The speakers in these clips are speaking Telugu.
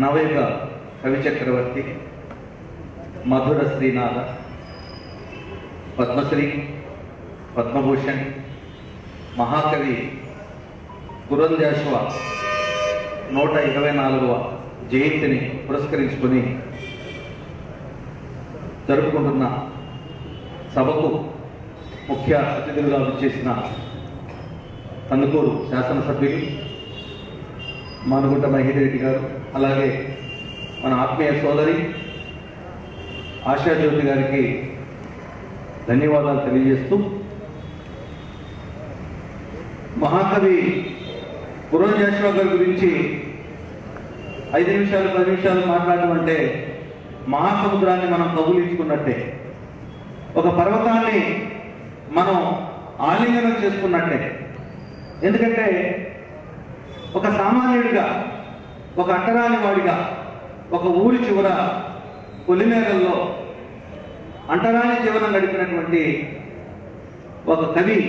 నవయుగ కవి చక్రవర్తి, మధుర శ్రీనాథ, పద్మశ్రీ, పద్మభూషణ్, మహాకవి పురంజాషువా 124వ జయంతిని పురస్కరించుకొని జరుపుకుంటున్న సభకు ముఖ్య అతిథులుగా విచ్చేసిన కందుకూరు శాసనసభ్యులు మానుగుంట మహిరెడ్డి గారు, అలాగే మన ఆత్మీయ సోదరి ఆశాజ్యోతి గారికి ధన్యవాదాలు తెలియజేస్తూ, మహాకవి పురంజాషువా గారి గురించి 5 నిమిషాలు 10 నిమిషాలు మాట్లాడడం అంటే మహాసముద్రాన్ని మనం కబులించుకున్నట్టే, ఒక పర్వతాన్ని మనం ఆలింగనం చేసుకున్నట్టే. ఎందుకంటే ఒక సామాన్యుడిగా, ఒక అంటరాని వాడిగా, ఒక ఊరి చివర పొలిమేరల్లో అంటరాని జీవనం గడిపినటువంటి ఒక కవి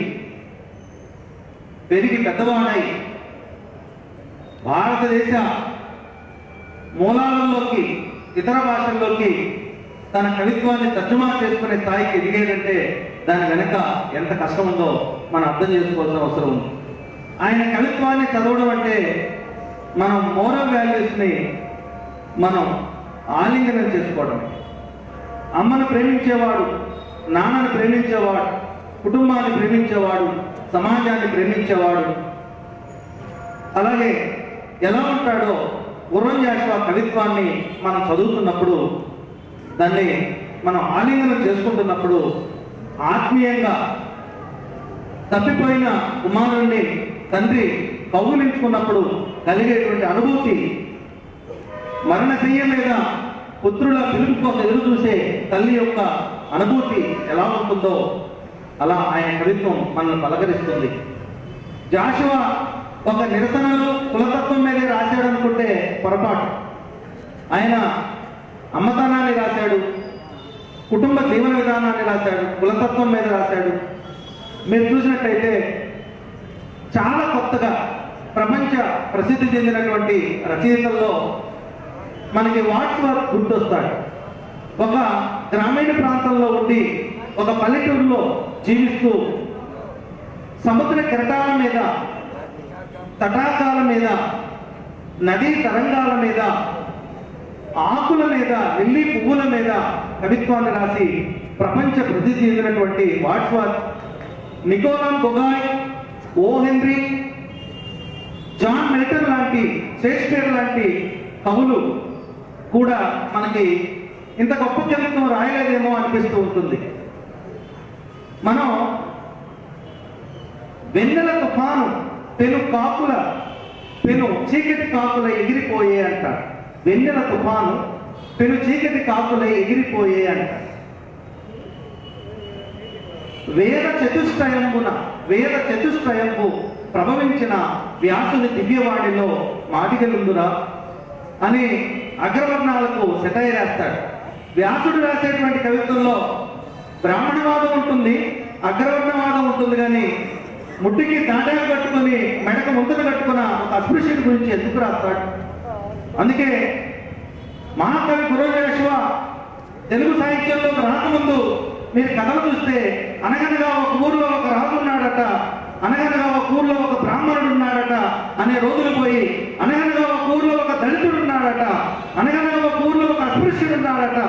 పెరిగి పెద్దవాడై భారతదేశ మూలాలలోకి, ఇతర భాషల్లోకి తన కవిత్వాన్ని తర్జుమా చేసుకునే స్థాయికి ఎదిగేదంటే దాని వెనక ఎంత కష్టం ఉందో మనం అర్థం చేసుకోవాల్సిన అవసరం ఉంది. ఆయన కవిత్వాన్ని చదవడం అంటే మనం మోరల్ వాల్యూస్ని మనం ఆలింగనం చేసుకోవడమే. అమ్మను ప్రేమించేవాడు, నాన్నను ప్రేమించేవాడు, కుటుంబాన్ని ప్రేమించేవాడు, సమాజాన్ని ప్రేమించేవాడు అలాగే ఎలా ఉంటాడో పురంజాషువా కవిత్వాన్ని మనం చదువుతున్నప్పుడు, దాన్ని మనం ఆలింగనం చేసుకుంటున్నప్పుడు, ఆత్మీయంగా తప్పిపోయిన కుమారుణ్ణి తండ్రి కౌగులించుకున్నప్పుడు కలిగేటువంటి అనుభూతి, మరణశయ్య మీద పుత్రుల పిలుపు కోసం ఎదురు చూసే తల్లి యొక్క అనుభూతి ఎలా ఉంటుందో అలా ఆయన కవిత్వం మనల్ని పలకరిస్తుంది. జాషువా ఒక నిరసనలు కులతత్వం మీదే రాశాడు అనుకుంటే పొరపాటు. ఆయన అమ్మతనాన్ని రాశాడు, కుటుంబ జీవన విధానాన్ని రాశాడు, కులతత్వం మీద రాశాడు. మీరు చూసినట్టయితే చాలా కొత్తగా ప్రపంచ ప్రసిద్ధి చెందినటువంటి రచయితల్లో మనకి వాట్స్వర్త్ గుర్తొస్తాడు. ఒక గ్రామీణ ప్రాంతంలో ఉండి ఒక పల్లెటూరులో జీవిస్తూ సముద్ర కెరటాల మీద, తటాకాల మీద, నదీ తరంగాల మీద, ఆకుల మీద, లిల్లీ పువ్వుల మీద కవిత్వాన్ని రాసి ప్రపంచ ప్రసిద్ధి చెందినటువంటి Wordsworth, Nicholas Gogol, O Henry, John Milton లాంటి, షేక్స్పియర్ లాంటి కవులు కూడా మనకి ఇంత గొప్ప కవిత్వం రాయలేదేమో అనిపిస్తూ ఉంటుంది. మనం వెన్నెల తుఫాను పెను చీకటి కాకుల ఎగిరిపోయే అంట. వెన్నెల తుఫాను పెను చీకటి కాకుల ఎగిరిపోయే అంట. వేద చతుష్టయంబు ప్రభవించిన వ్యాసుని దివ్యవాణిలో మాదిగలుందురా అని అగ్రవర్ణాలకు సెటైర్ వేస్తాడు. వ్యాసుడు రాసేటువంటి కవిత్వంలో బ్రాహ్మణవాదం ఉంటుంది, అగ్రవర్ణవాదం ఉంటుంది, కానీ ముట్టికి తాండాలు కట్టుకొని మెడకు ముందుకు కట్టుకున్న ఒక అస్పృశ్యుడి గురించి ఎందుకు రాస్తాడు? అందుకే మహాకవి పురంజాషువా తెలుగు సాహిత్యంలో రాకముందు మీరు కథలు చూస్తే అనగనగా ఒక ఊర్లో ఒక రాజు ఉన్నాడట, అనగనగా ఒక ఊర్లో ఒక బ్రాహ్మణుడు ఉన్నాడట అనే రోజులు పోయి, అనగనగా ఒక ఊర్లో ఒక దళితుడు ఉన్నాడట, అనగనగా ఒక ఊర్లో ఒక అస్పృశ్యుడు ఉన్నాడట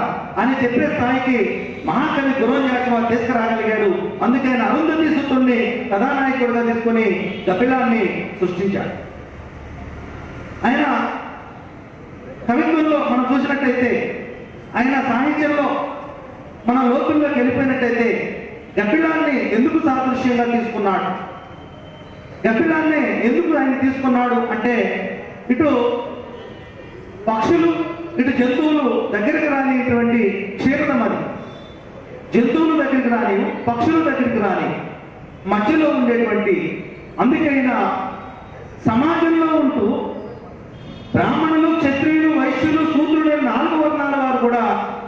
అని చెప్పే స్థాయికి మహాకవి పురంజాషువా తీసుకురాగలిగాడు. అందుకే ఆయన అరుంధతి సుతుణ్ణి కథానాయకుడిగా తీసుకుని కపిలాన్ని సృష్టించాడు. ఆయన కవిత్వంలో మనం చూసినట్టయితే, ఆయన సాహిత్యంలో మన లోతుల్లోకి వెళ్ళిపోయినట్టయితే కపిలాన్ని ఎందుకు సాదృశ్యంగా తీసుకున్నాడు? కపిలాన్ని ఎందుకు ఆయన తీసుకున్నాడు అంటే, ఇటు పక్షులు, ఇటు జంతువులు దగ్గరికి రానిటువంటి క్షేత్రం అది. జంతువులు దగ్గరికి రాని, పక్షుల దగ్గరికి రాని, మధ్యలో ఉండేటువంటి, అందుకైనా సమాజంలో ఉంటూ బ్రాహ్మణులు, క్షత్రియులు, వైశ్యులు, శూద్రులు 4 వర్ణాల వారు కూడా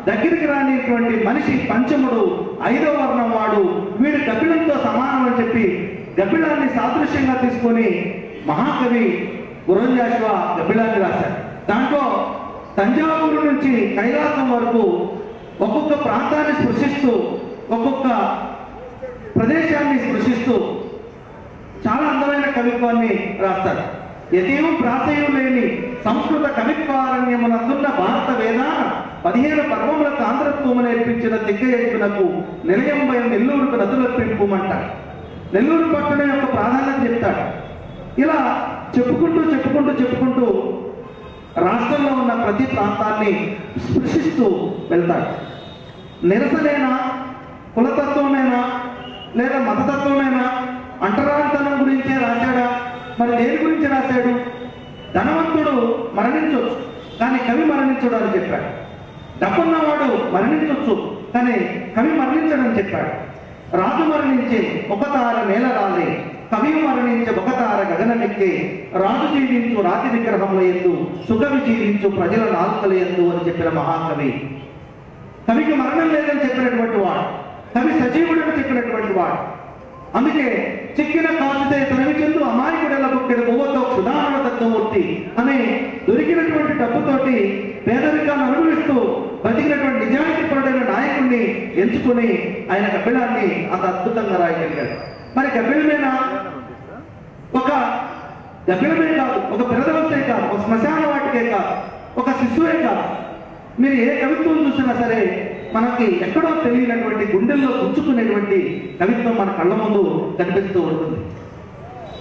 దగ్గరికి రానిటువంటి మనిషి పంచముడు, 5వ వర్ణం వాడు, వీడు కపిలంతో సమానం అని చెప్పి కపిలాన్ని సాదృశ్యంగా తీసుకొని మహాకవి పురంజాషువా కపిలాన్ని రాశాడు. దాంట్లో తంజావూరు నుంచి కైలాసం వరకు ఒక్కొక్క ప్రాంతాన్ని స్పృశిస్తూ, ఒక్కొక్క ప్రదేశాన్ని స్పృశిస్తూ చాలా అందమైన కవిత్వాన్ని రాస్తాడు. యతీయం ప్రాసయం లేని సంస్కృత కవిత్వారణ్యమునందున్న భారత వేదాన 15 పర్వములకు ఆంధ్రత్వము నేర్పించిన తిగ్గయజ్ఞకు నిలయంబై నెల్లూరుకు నదులర్పింపుమంటాడు. నెల్లూరు పట్టణం యొక్క ప్రాధాన్యత చెప్తాడు. ఇలా చెప్పుకుంటూ రాష్ట్రంలో ఉన్న ప్రతి ప్రాంతాన్ని స్పృశిస్తూ వెళ్తాడు. నిరసనేనా, కులతత్వమేనా, లేదా మతతత్వమేనా, అంటరానితనం గురించే రాశాడా, మరి దేని గురించి రాశాడు? ధనవంతుడు మరణించవచ్చు కానీ కవి మరణించడు అని చెప్పాడు. డబ్బున్నవాడు మరణించవచ్చు కానీ కవి మరణించడని చెప్పాడు. రాజు మరణించే ఒక తార నేల రాలే, కవి మరణించే ఒక తార గగనమెక్కే, రాజు జీవించు రాతి విగ్రహముల యందు, సుకవి జీవించు ప్రజల నాలుకల యందు అని చెప్పిన మహాకవి. కవికి మరణం లేదని చెప్పినటువంటి వాడు, కవి సజీవుడని చెప్పినటువంటి వాడు. అందుకే చిక్కిన కాసుతే తనవి చెందు అమాయకుడెల బుక్కెడు కొవ్వతో క్షుధారణ తత్వమూర్తి అనే దొరికినటువంటి డబ్బుతోటి పేదరికాన్ని అనుభవిస్తూ బతికినటువంటి నిజాయితీపరుడైన నాయకుడిని ఎంచుకుని ఆయన కపిలాన్ని అంత అద్భుతంగా రాయగలిగాడు. మరి కపిలమేనా? ఒక కపిలమే కాదు, ఒక పెరదవస్తే కాదు, ఒక శ్మశాన వాటికే కాదు, ఒక శిశువే కాదు. మీరు ఏ కవిత్వం చూసినా సరే మనకి ఎక్కడో తెలియనటువంటి గుండెల్లో గుచ్చుకునేటువంటి కవిత్వం మన కళ్ళ ముందు కనిపిస్తూ ఉంటుంది.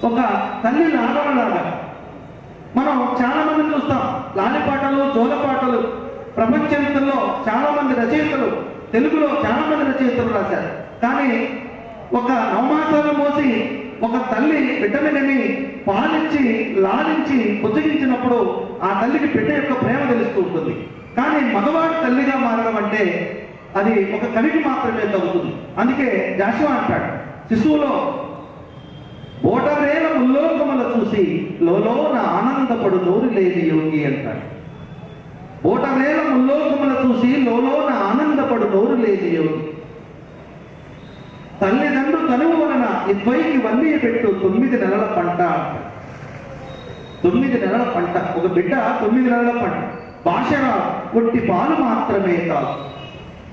ఒక తల్లి లాగవలాగా మనం చాలా మందిని చూస్తాం. లాలిపాటలు, జోలపాటలు ప్రపంచ చరిత్రలో చాలా మంది రచయితలు, తెలుగులో చాలా మంది రచయితలు రాశారు. కానీ ఒక నవమాసాలు మోసి ఒక తల్లి బిడ్డని పాలించి లాలించి బుజ్జగించినప్పుడు ఆ తల్లికి బిడ్డ యొక్క ప్రేమ తెలుస్తూ ఉంటుంది. కానీ మగవాడి తల్లిగా మారడం అంటే అది ఒక కవికి మాత్రమే తగ్గుతుంది. అందుకే జాషువా అంటాడు, శిశువులో ఓటరేల ఉల్లోకముల చూసి లోన ఆనందపడు నోరు లేని యోగి అంటాడు. ఓటరేల ఉల్లోకముల చూసి లోన ఆనందపడు నోరు లేని యోగి. తల్లిదండ్రులు తనువు వలన ఇద్దరికి వన్నీ పెట్టు 9 నెలల పంట అంటాడు. 9 నెలల పంట, ఒక బిడ్డ 9 నెలల పంట. భాషరాదు ఒట్టి పాలు మాత్రమే కాదు,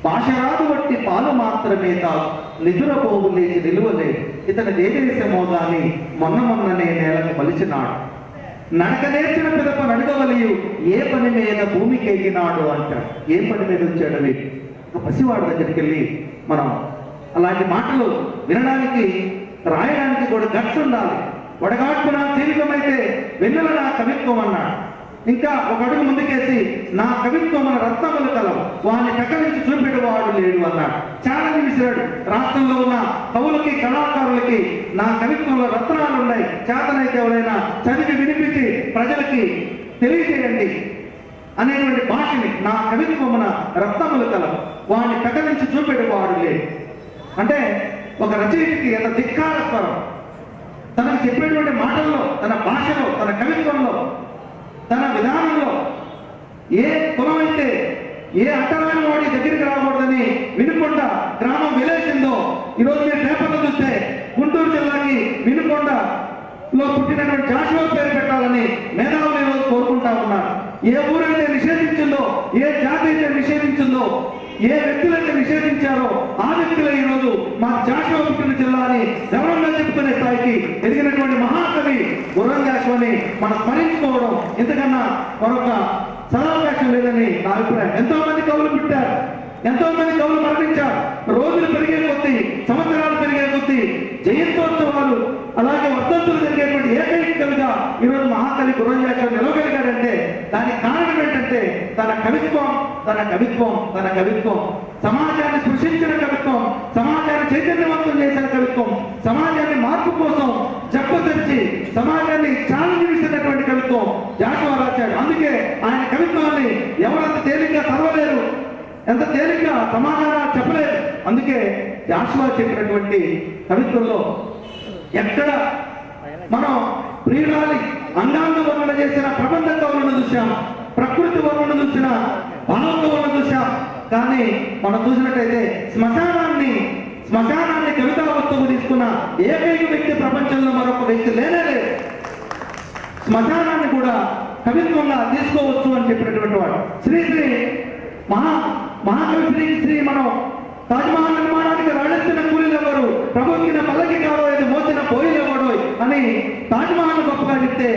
భాషరాదు ఒట్టి పాలు మాత్రమే కాదు, నిదురపోవు లేచి నిలువలేదు, ఇతని దేశమో గాని మొన్ననే నేలకు మలిచినాడు, నడక నేర్చిన పిదప నడగవలియు ఏ పని మీద భూమికి ఎగినాడు అంటాడు. ఏ పని మీద వచ్చాడు? ఒక పసివాడి దగ్గరికి వెళ్ళి మనం అలాంటి మాటలు వినడానికి, రాయడానికి కూడా గట్స్ ఉండాలి. వడగాడ్పున జీవితమైతే వెన్నెల నా కవిత్వం అన్నాడు. ఇంకా ఒక అడుగు ముందుకేసి నా కవిత్వం మన రత్నములు కలవు, వాడిని ప్రకటించి చూపెట్టేవాడు లేడు అన్నాడు. ఛాలెంజ్ విసిరాడు. రాష్ట్రంలో ఉన్న కవులకి, కళాకారులకి నా కవిత్వంలో రత్నాలు ఉన్నాయి, చేతనైతే ఎవరైనా చదివి వినిపించి ప్రజలకి తెలియజేయండి అనేటువంటి భాషని, నా కవిత్వమున రత్నములు కలవు, వాడిని ప్రకటించి చూపెట్టేవాడు లేడు. అంటే ఒక రచయితకి ఎంత ధిక్కార స్వరం, తనకు చెప్పేటువంటి మాటల్లో, తన భాషలో, తన కవిత్వంలో, తన విధానంలో ఏ కులమైతే ఏ అంటరాని వాడి దగ్గరికి రాకూడదని వినుకొండ గ్రామం విలేసిందో, ఈరోజు మీరు పేపర్లు చూస్తే గుంటూరు జిల్లాకి వినుకొండలో పుట్టినటువంటి జాషువా పేరు పెట్టాలని మేధావులు ఈరోజు కోరుకుంటా ఉన్నారు. ఏ ఊరైతే నిషేధించిందో, ఏ జాతి అయితే నిషేధించిందో, ఏ వ్యక్తులైతే నిషేధించారో ఆ వ్యక్తులే ఈరోజు మా జాషువా పుట్టిన జిల్లా అని గౌరవంగా చెప్పుకునే స్థాయికి ఎదిగినటువంటి మహాకవి గుర్రం జాషువాని మనం స్మరించుకోవడం ఇంతకన్నా మరొక సదావకాశం లేదని నా అభిప్రాయం. ఎంతో మంది కవులు పుట్టారు, ఎంతో మంది కవులు మరణించారు. రోజులు పెరిగే కొద్దీ, సంవత్సరాలు పెరిగే కొద్దీ, జయంతోత్సవాలు అలాగే వర్ధంతులు జరిగేటువంటి ఏకైక కవిగా ఈరోజు మహాకవి గుర్రం జాషువా నిలవగలిగాడంటే దానికి కారణం ఏంటంటే తన కవిత్వం, తన కవిత్వం, తన కవిత్వం, సమాజాన్ని స్పృశించిన కవిత్వం, సమాజాన్ని చైతన్యవంతం చేసిన కవిత్వం, సమాజాన్ని మార్పు కోసం జబ్బతెరిచి సమాజాన్ని ఛాలెంజ్ విసిరినటువంటి కవిత్వం జాషువా రాశాడు. అందుకే ఆయన కవిత్వాన్ని ఎవరంత తేలిగ్గా చదవలేరు, ఎంత తేలిగ్గా సమాధానాలు చెప్పలేరు. అందుకే జాషువా చెప్పినటువంటి కవిత్వంలో ఎక్కడ మనం ప్రియురాలి అంగాంగ వర్ణన చేసిన ప్రబంధ కవులను చూసాం, ప్రకృతి వర్ణన చూసిన భావ కవులను చూసాం. కానీ మనం చూసినట్టయితే శ్మశానాన్ని కవితా వస్తువు తీసుకున్న ఏకైక వ్యక్తి ప్రపంచంలో మరొక వ్యక్తి లేనే లేదు. శ్మశానాన్ని కూడా కవిత్వంగా తీసుకోవచ్చు అని చెప్పినటువంటి వాడు. శ్రీశ్రీ మహాకవి శ్రీశ్రీ మనం తాజ్మహల్ నిర్మాణానికి రాళ్ళెత్తిన కూలీలెవరు, ప్రభుత్వ పల్లకి కాడో ఇది మోసిన పోయిలెవడో అని తాజ్మహల్ గొప్పగా చెప్తే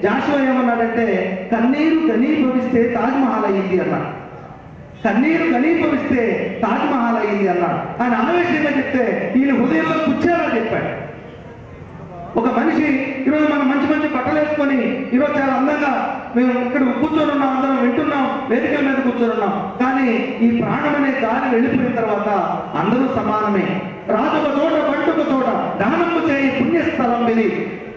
జాషువా ఏమన్నాడంటే కన్నీరు ఘనీభవిస్తే తాజ్మహల్ అయ్యింది అన్నాడు. కన్నీరు ఘనీభవిస్తే తాజ్మహల్ అయ్యింది అన్నాడు. ఆయన ఆవేశంగా చెప్తే ఈయన హృదయంలో కూర్చేలా చెప్పాడు. ఒక మనిషి ఈరోజు మనం మంచి మంచి బట్టలు వేసుకొని ఈరోజు చాలా అందంగా మేము ఇక్కడ కూర్చొని ఉన్నాం, అందరం వింటున్నాం, వేదికల మీద కూర్చొని ఉన్నాం. కానీ ఈ ప్రాణం అనే గాలి వెళ్ళిపోయిన తర్వాత అందరూ సమానమే. రాజొక చోట బంటుక చోట దానము చేయి పుణ్యస్థలం ఇది.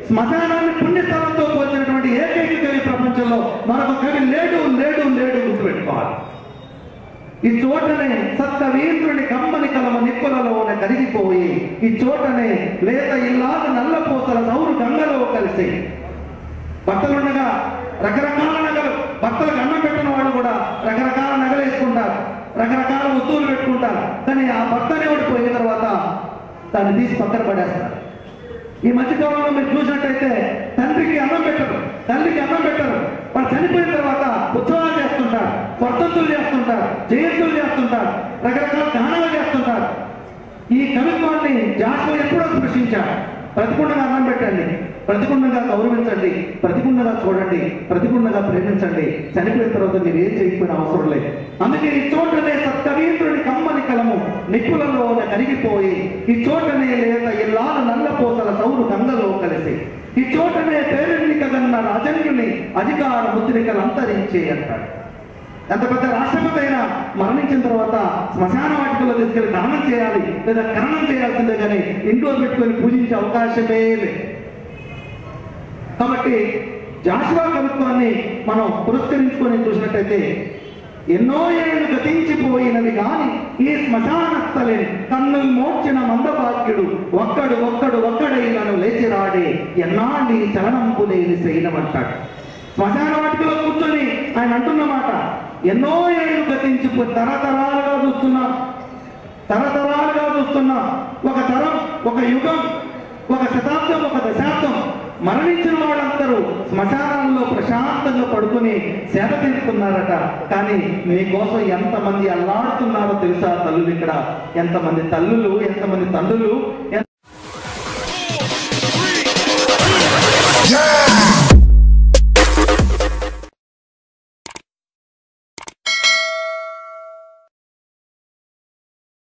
శ్మశానాన్ని పుణ్యస్థలంతో పోల్చినటువంటి ఏకైక కవి ప్రపంచంలో మరొక కవి లేడు లేడు లేడు గుర్తుపెట్టుకోవాలి. ఈ చోటనే సత్తవీంద్రుని కమ్మని కలమ నిప్పులలోన కరిగిపోయి, ఈ చోటనే లేత ఇల్లాగ నల్లపోసల సౌరు గంగలో కలిసి. భర్తలుండగా రకరకాల నగలు, భర్తలకు అన్నం పెట్టిన వాళ్ళు కూడా రకరకాల నగలు వేసుకుంటారు, రకరకాల వస్తువులు పెట్టుకుంటారు. కానీ ఆ భర్తనే ఓడిపోయిన తర్వాత దాన్ని తీసి పక్కన పడేస్తారు. ఈ మధ్యకాలంలో మీరు చూసినట్టయితే తండ్రికి అన్నం పెట్టరు, తల్లికి అన్నం పెట్టరు. వాళ్ళు చనిపోయిన తర్వాత ఉత్సవాలు చేస్తుంటారు, వర్ధంతులు చేస్తుంటారు, జయంతులు చేస్తుంటారు, రకరకాల దానాలు చేస్తుంటారు. ఈ కవిత్వాన్ని జాషువా ఎప్పుడో స్పృశించాడు. ప్రతికుండగా అన్నం పెట్టండి, ప్రతికుండగా గౌరవించండి, ప్రతికుండగా చూడండి, ప్రతికుండగా ప్రేమించండి. చనిపోయిన తర్వాత మీరు ఏం చేయకపోయిన అవసరం లేదు. అందుకే ఈ చోటనే సత్కవీంద్రుని కమ్మని కలము నిప్పులలోన కరిగిపోయి, ఈ చోటనే లేత ఇల్లాల నల్లపోసల సౌరు గంగలో కలిసి, ఈ చోటనే పేరెన్నికగన్న రాజన్యుని అధికార ముద్రికలు అంతరించే అంటాడు. ఎంత పెద్ద రాష్ట్రపతి అయినా మరణించిన తర్వాత శ్మశాన వాటికలో తీసుకెళ్లి దహనం చేయాలి లేదా ఖననం చేయాల్సిందే కానీ ఇంట్లో పెట్టుకొని పూజించే అవకాశమే లేదు. కాబట్టి జాషువా కవిత్వాన్ని మనం పురస్కరించుకొని చూసినట్టయితే ఎన్నో ఏళ్ళు గతించిపోయినవి గాని ఈ శ్మశానస్థలే కన్నులు మోర్చిన మందభాగ్యుడు ఒక్కడైనను లేచిరాడే ఎన్నాళ్ళి చలనంపు లేని శైలమంటాడు. శ్మశాన వాటికలో కూర్చొని ఆయన అంటున్న మాట, ఎన్నో ఏళ్ళు గతించిపోయి తరతరాలుగా చూస్తున్నా ఒక తరం, ఒక యుగం, ఒక శతాబ్దం, ఒక దశాబ్దం మరణించిన వాళ్ళందరూ శ్మశానాల్లో ప్రశాంతంగా పడుకుని సేద తీరుతున్నారట. కానీ మీకోసం ఎంతమంది అల్లాడుతున్నారో తెలుసా తల్లులు? ఇక్కడ ఎంతమంది తల్లులు, ఎంతమంది తండ్రులు